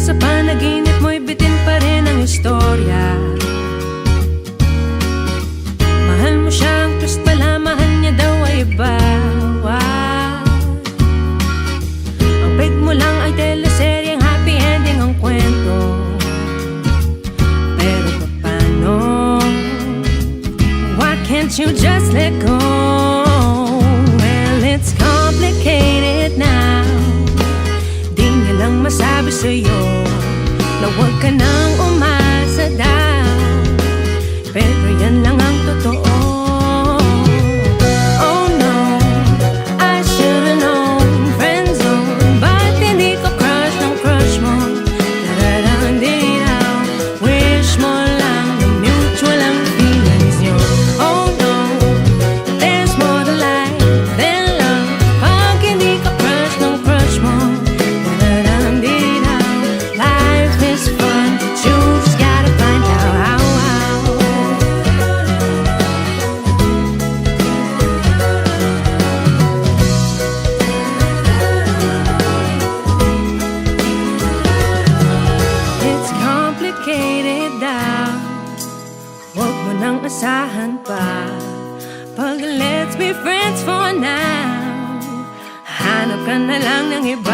Sa panaginip mo'y bitin pa rin ang istorya. Mahal mo siya, ang twist pala, mahal niya daw ay iba. Ang bait mo lang ay teleseryeng happy ending ang kwento. Pero paano? Why can't you just let go? Well, it's complicated now. Di niya lang masabi sa'yo na huwag ka nang umasa daw. Pero yan lang ang totoo. Oh no, I should've known. Friendzone, ba't hindi ko crush ng crush mo? Tararandiraw, wish mo lang na mutual ang feelings nyo. Oh no, there's more to life than love. Pag hindi ka crush ng crush mo, tararandiraw, life is fun, but you just gotta find out how. It's complicated daw. Huwag mo nang asahan pa. Pag let's be friends for now, hanap ka na lang ng iba.